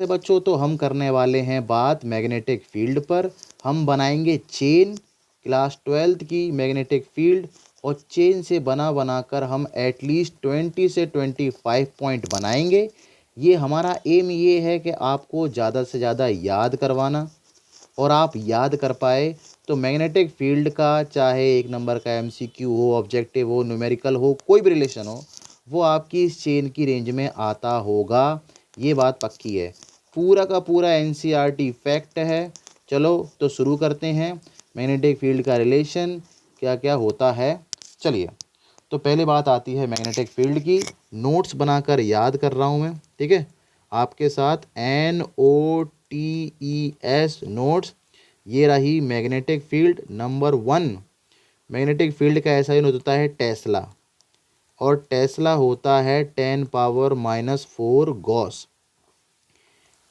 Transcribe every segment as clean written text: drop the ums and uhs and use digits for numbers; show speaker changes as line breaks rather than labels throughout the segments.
तो बच्चों तो हम करने वाले हैं बात मैग्नेटिक फील्ड पर। हम बनाएंगे चेन, क्लास 12th की मैग्नेटिक फील्ड, और चेन से बना कर हम एटलीस्ट 20 से 25 पॉइंट बनाएंगे। ये हमारा एम ये है कि आपको ज़्यादा से ज़्यादा याद करवाना, और आप याद कर पाए तो मैग्नेटिक फील्ड का चाहे 1 नंबर का एमसीक्यू हो, ऑब्जेक्टिव हो, न्यूमेरिकल हो, कोई भी रिलेशन हो, वो आपकी इस चेन की रेंज में आता होगा। ये बात पक्की है, पूरा का पूरा एनसीईआरटी फैक्ट है। चलो तो शुरू करते हैं मैग्नेटिक फील्ड का रिलेशन क्या क्या होता है। चलिए, तो पहले बात आती है मैग्नेटिक फील्ड की। नोट्स बनाकर याद कर रहा हूँ मैं, ठीक है, आपके साथ NOTES नोट्स। ये रही magnetic field number 1। Magnetic field का ऐसा यूनिट होता है टेस्ला, और टेस्ला होता है 10⁻⁻4 गॉस।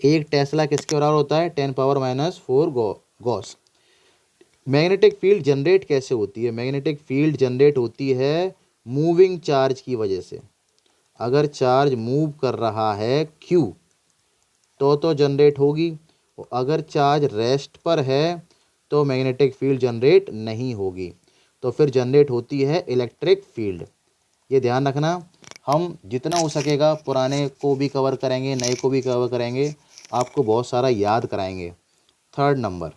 एक टेस्ला किसके बराबर होता है? 10⁻⁻4 गॉस। मैग्नेटिक फील्ड जनरेट कैसे होती है? मैग्नेटिक फील्ड जनरेट होती है मूविंग चार्ज की वजह से। अगर चार्ज मूव कर रहा है Q तो जनरेट होगी, और अगर चार्ज रेस्ट पर है तो मैग्नेटिक फील्ड जनरेट नहीं होगी, तो फिर जनरेट होती है इलेक्ट्रिक फील्ड। ये ध्यान रखना, हम जितना हो सकेगा पुराने को भी कवर करेंगे, नए को भी कवर करेंगे, आपको बहुत सारा याद कराएंगे। 3rd नंबर,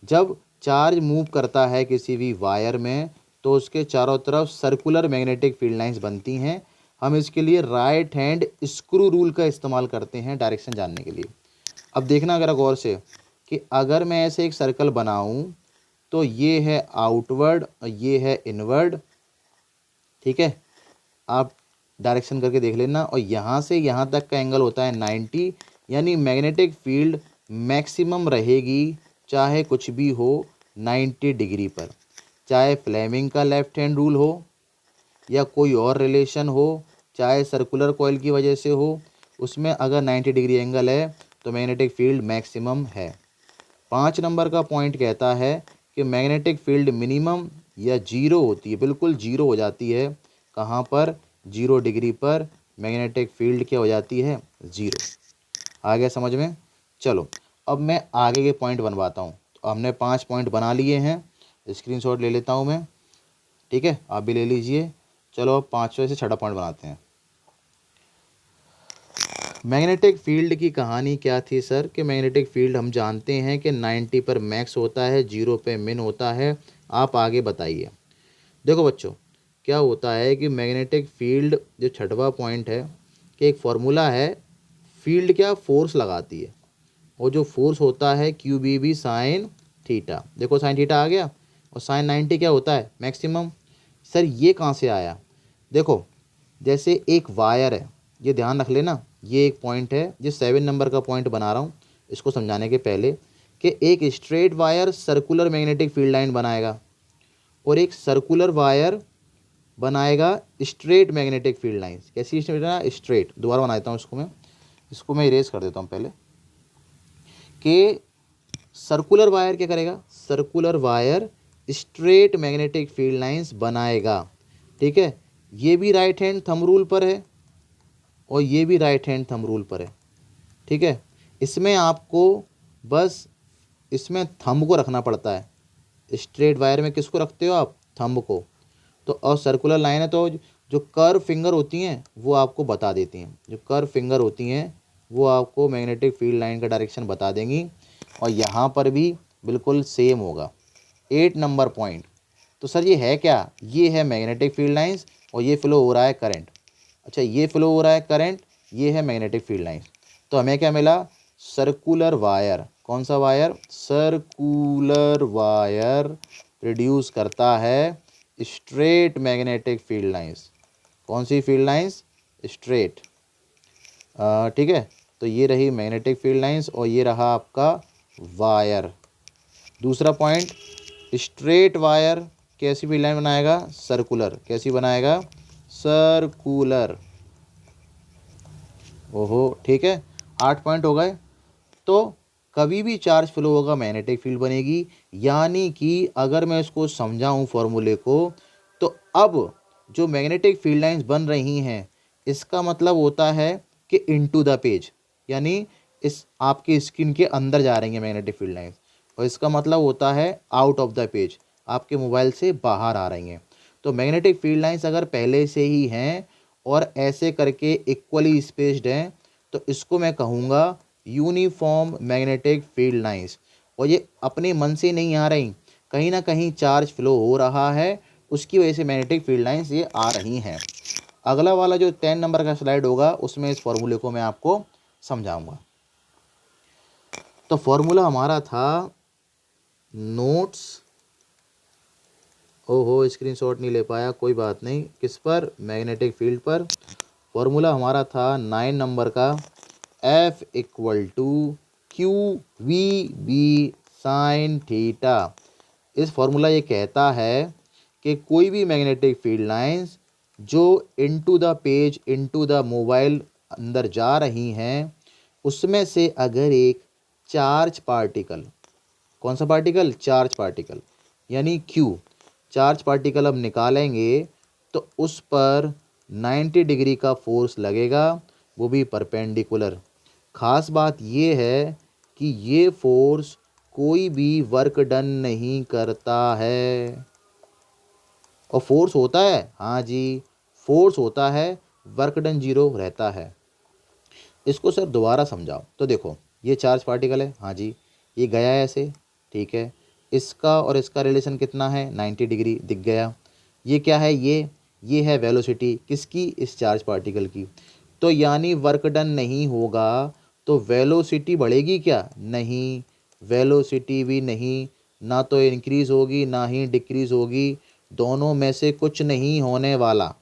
जब चार्ज मूव करता है किसी भी वायर में तो उसके चारों तरफ सर्कुलर मैग्नेटिक फील्ड लाइंस बनती हैं। हम इसके लिए राइट हैंड स्क्रू रूल का इस्तेमाल करते हैं डायरेक्शन जानने के लिए। अब देखना अगर गौर से कि अगर मैं ऐसे एक सर्कल बनाऊं तो ये है आउटवर्ड और ये है इनवर्ड, ठीक है, आप डायरेक्शन करके देख लेना। और यहाँ से यहाँ तक का एंगल होता है 90, यानी मैग्नेटिक फील्ड मैक्सिमम रहेगी चाहे कुछ भी हो 90 डिग्री पर। चाहे फ्लेमिंग का लेफ्ट हैंड रूल हो या कोई और रिलेशन हो, चाहे सर्कुलर कॉइल की वजह से हो, उसमें अगर 90 डिग्री एंगल है तो मैग्नेटिक फील्ड मैक्सिमम है। 5 नंबर का पॉइंट कहता है कि मैग्नेटिक फील्ड मिनिमम या जीरो होती है, बिल्कुल जीरो हो जाती है। कहाँ पर? 0 डिग्री पर मैग्नेटिक फील्ड क्या हो जाती है? जीरो। आ गया समझ में? चलो अब मैं आगे के पॉइंट बनवाता हूँ। तो हमने 5 पॉइंट बना लिए हैं, स्क्रीनशॉट ले लेता हूँ मैं, ठीक है, आप भी ले लीजिए। चलो अब 5वें से 6वां पॉइंट बनाते हैं। मैग्नेटिक फील्ड की कहानी क्या थी सर? कि मैग्नेटिक फील्ड हम जानते हैं कि 90 पर मैक्स होता है, 0 पे मिन होता है। आप आगे बताइए। देखो बच्चों, क्या होता है कि मैग्नेटिक फील्ड जो 6वां पॉइंट है कि एक फॉर्मूला है, फील्ड क्या फोर्स लगाती है, और जो फोर्स होता है QBB साइन थीटा। देखो साइन थीटा आ गया, और साइन 90 क्या होता है? मैक्सिमम। सर ये कहाँ से आया? देखो, जैसे एक वायर है, ये ध्यान रख लेना, ये एक पॉइंट है, जो 7 नंबर का पॉइंट बना रहा हूँ इसको समझाने के पहले, कि एक straight wire circular magnetic field line बनाएगा, और एक सर्कुलर वायर बनाएगा स्ट्रेट मैग्नेटिक फील्ड लाइंस। कैसी स्ट्रेट? दोबारा बना देता हूँ इसको मैं इरेज कर देता हूँ पहले। कि सर्कुलर वायर क्या करेगा? Circular wire straight magnetic field lines बनाएगा, ठीक है। ये भी राइट हैंड थंब रूल पर है, और ये भी राइट हैंड थंब रूल पर है, ठीक है। इसमें आपको बस इसमें थंब को रखना पड़ता है। स्ट्रेट वायर में किसको रखते हो आप? थंब को। तो और सर्कुलर लाइन है तो जो कर्व फिंगर होती हैं वो आपको बता देती हैं, जो कर्व फिंगर होती हैं वो आपको मैग्नेटिक फील्ड लाइन का डायरेक्शन बता देंगी। और यहाँ पर भी बिल्कुल सेम होगा। 8 नंबर पॉइंट, तो सर ये है क्या? ये है मैग्नेटिक फील्ड लाइंस, और ये फ्लो हो रहा है करंट। अच्छा, ये फ्लो हो रहा है करंट, ये है मैग्नेटिक फील्ड लाइंस। तो हमें क्या मिला? Circular wire. कौन सा वायर? सर्कुलर वायर प्रोड्यूस करता है स्ट्रेट मैग्नेटिक फील्ड लाइंस। कौन सी फील्ड लाइंस? स्ट्रेट, ठीक है। तो ये रही मैग्नेटिक फील्ड लाइंस, और ये रहा आपका वायर। दूसरा पॉइंट, स्ट्रेट वायर कैसी फील्ड लाइन बनाएगा? सर्कुलर। कैसी बनाएगा? सर्कुलर। ओहो, ठीक है, 8 पॉइंट हो गए। तो कभी भी चार्ज फ्लो होगा मैग्नेटिक फील्ड बनेगी। यानी कि अगर मैं इसको समझाऊं फॉर्मूले को, तो अब जो मैग्नेटिक फील्ड लाइंस बन रही हैं इसका मतलब होता है कि इनटू द पेज, यानी इस आपकी स्क्रीन के अंदर जा रही हैं मैग्नेटिक फील्ड लाइंस, और इसका मतलब होता है आउट ऑफ द पेज, आपके मोबाइल से बाहर आ रही हैं। तो मैग्नेटिक फील्ड लाइंस अगर पहले से ही हैं और ऐसे करके इक्वली स्पेस्ड हैं तो इसको मैं कहूँगा यूनिफॉर्म मैग्नेटिक फील्ड लाइंस। और ये अपने मन से नहीं आ रही, कहीं ना कहीं चार्ज फ्लो हो रहा है, उसकी वजह से मैग्नेटिक फील्ड लाइंस ये आ रही हैं। अगला वाला जो 10 नंबर का स्लाइड होगा उसमें इस फॉर्मूले को मैं आपको समझाऊंगा। तो फॉर्मूला हमारा था नोट्स, ओहो स्क्रीनशॉट नहीं ले पाया, कोई बात नहीं, किस पर, मैग्नेटिक फील्ड पर। फॉर्मूला हमारा था 9 नंबर का, F equal to q v B sine theta. इस फॉर्मूला ये कहता है कि कोई भी मैग्नेटिक फील्ड लाइंस जो into the page into the mobile अंदर जा रही हैं उसमें से अगर एक चार्ज पार्टिकल, कौन सा पार्टिकल, चार्ज पार्टिकल यानी क्यू, चार्ज पार्टिकल अब निकालेंगे तो उस पर 90 डिग्री का फोर्स लगेगा, वो भी परपेंडिकुलर। ख़ास बात ये है कि ये फोर्स कोई भी वर्क डन नहीं करता है। और फोर्स होता है, हाँ जी फोर्स होता है, वर्क डन जीरो रहता है। इसको सर दोबारा समझाओ। तो देखो ये चार्ज पार्टिकल है, हाँ जी, ये गया है ऐसे, ठीक है, इसका और इसका रिलेशन कितना है, 90 डिग्री दिख गया। ये क्या है, ये है वेलोसिटी किसकी, इस चार्ज पार्टिकल की। तो यानी वर्क डन नहीं होगा तो वेलोसिटी बढ़ेगी क्या, नहीं, वेलोसिटी भी नहीं, ना तो इंक्रीज़ होगी ना ही डिक्रीज़ होगी, दोनों में से कुछ नहीं होने वाला।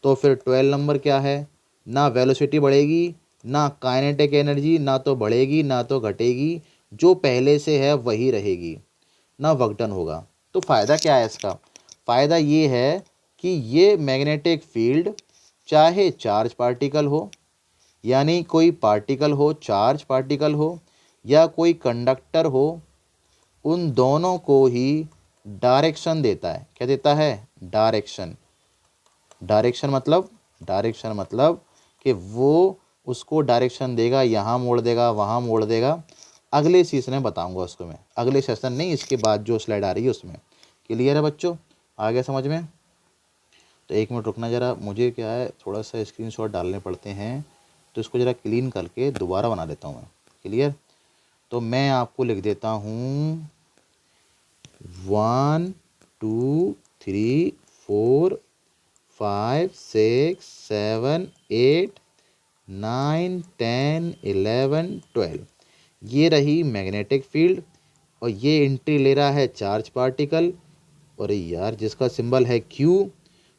तो फिर 12 नंबर क्या है, ना वेलोसिटी बढ़ेगी ना काइनेटिक एनर्जी, ना तो बढ़ेगी ना तो घटेगी, जो पहले से है वही रहेगी, ना वर्क डन होगा। तो फ़ायदा क्या है इसका, फ़ायदा ये है कि ये मैग्नेटिक फील्ड चाहे चार्ज पार्टिकल हो, यानी कोई पार्टिकल हो, चार्ज पार्टिकल हो, या कोई कंडक्टर हो, उन दोनों को ही डायरेक्शन देता है। क्या देता है, डायरेक्शन। डायरेक्शन मतलब कि वो उसको डायरेक्शन देगा, यहाँ मोड़ देगा वहाँ मोड़ देगा। अगले सेशन में बताऊंगा उसको मैं, अगले सेशन नहीं, इसके बाद जो स्लाइड आ रही है उसमें। क्लियर है बच्चों, आ गया समझ में। तो एक मिनट रुकना ज़रा, मुझे क्या है थोड़ा सा स्क्रीनशॉट डालने पड़ते हैं, तो इसको ज़रा क्लीन करके दोबारा बना देता हूँ मैं। क्लियर, तो मैं आपको लिख देता हूँ 1 2 3 4 5 6 7 8 9 10 11 12। ये रही मैग्नेटिक फील्ड, और ये एंट्री ले रहा है चार्ज पार्टिकल, और यार जिसका सिंबल है क्यू,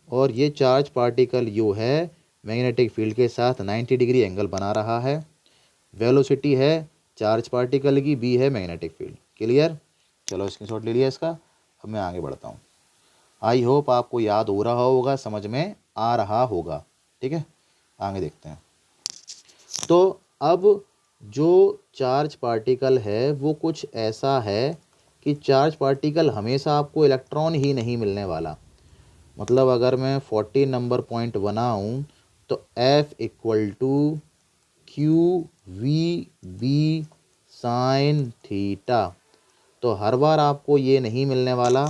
और ये चार्ज पार्टिकल यू है मैग्नेटिक फील्ड के साथ 90 डिग्री एंगल बना रहा है। वेलोसिटी है चार्ज पार्टिकल की, बी है मैग्नेटिक फील्ड। क्लियर, चलो स्क्रीनशॉट ले लिया इसका। अब मैं आगे बढ़ता हूँ। आई होप आपको याद हो रहा होगा, समझ में आ रहा होगा, ठीक है, आगे देखते हैं। तो अब जो चार्ज पार्टिकल है वो कुछ ऐसा है कि चार्ज पार्टिकल हमेशा आपको इलेक्ट्रॉन ही नहीं मिलने वाला। मतलब अगर मैं 40 नंबर पॉइंट बनाऊं तो F equal to q v B sine theta. तो हर बार आपको ये नहीं मिलने वाला,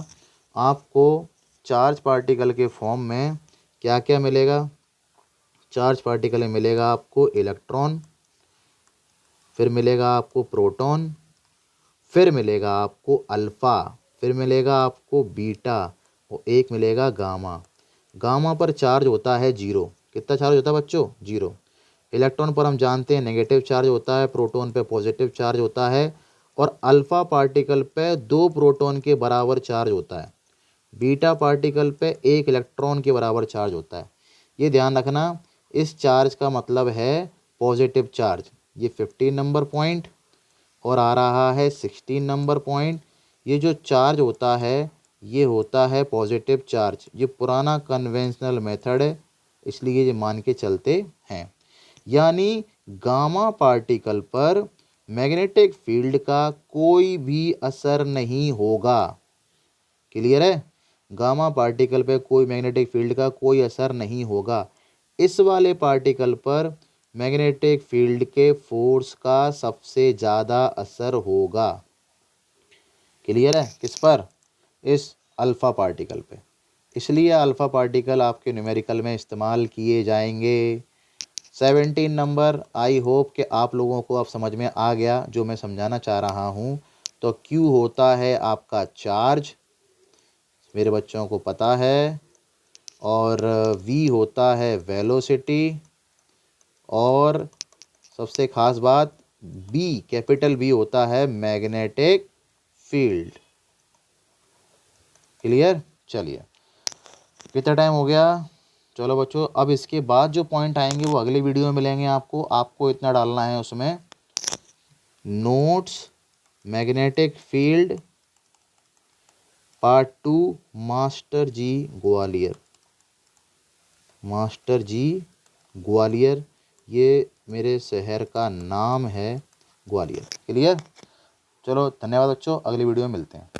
आपको चार्ज पार्टिकल के फॉर्म में क्या क्या मिलेगा, चार्ज पार्टिकल में मिलेगा आपको इलेक्ट्रॉन, फिर मिलेगा आपको प्रोटॉन, फिर मिलेगा आपको अल्फ़ा, फिर मिलेगा आपको बीटा, और एक मिलेगा गामा। गामा पर चार्ज होता है जीरो। कितना चार्ज होता है बच्चों, जीरो। इलेक्ट्रॉन पर हम जानते हैं नेगेटिव चार्ज होता है, प्रोटॉन पे पॉजिटिव चार्ज होता है, और अल्फ़ा पार्टिकल पे 2 प्रोटॉन के बराबर चार्ज होता है, बीटा पार्टिकल पे 1 इलेक्ट्रॉन के बराबर चार्ज होता है। ये ध्यान रखना, इस चार्ज का मतलब है पॉजिटिव चार्ज। ये 15 नंबर पॉइंट और आ रहा है 16 नंबर पॉइंट। ये जो चार्ज होता है ये होता है पॉजिटिव चार्ज। ये पुराना कन्वेंशनल मेथड है, इसलिए ये मान के चलते हैं। यानी गामा पार्टिकल पर मैग्नेटिक फील्ड का कोई भी असर नहीं होगा। क्लियर है, गामा पार्टिकल पे कोई मैग्नेटिक फील्ड का कोई असर नहीं होगा। इस वाले पार्टिकल पर मैग्नेटिक फील्ड के फोर्स का सबसे ज़्यादा असर होगा। क्लियर है? किस पर? इस अल्फ़ा पार्टिकल पे। इसलिए अल्फ़ा पार्टिकल आपके न्यूमेरिकल में इस्तेमाल किए जाएंगे। 17 नंबर, आई होप कि आप लोगों को अब समझ में आ गया जो मैं समझाना चाह रहा हूँ। तो Q होता है आपका चार्ज, मेरे बच्चों को पता है, और V होता है वेलोसिटी, और सबसे ख़ास बात B, कैपिटल B होता है मैग्नेटिक फील्ड। क्लियर? चलिए, कितना टाइम हो गया? चलो बच्चों, अब इसके बाद जो पॉइंट आएंगे वो अगले वीडियो में मिलेंगे आपको। आपको इतना डालना है उसमें, notes magnetic field part 2, master ji Gwalior. Master ji Gwalior, ये मेरे शहर का नाम है ग्वालियर। क्लियर? चलो धन्यवाद बच्चों, अगली वीडियो में मिलते हैं।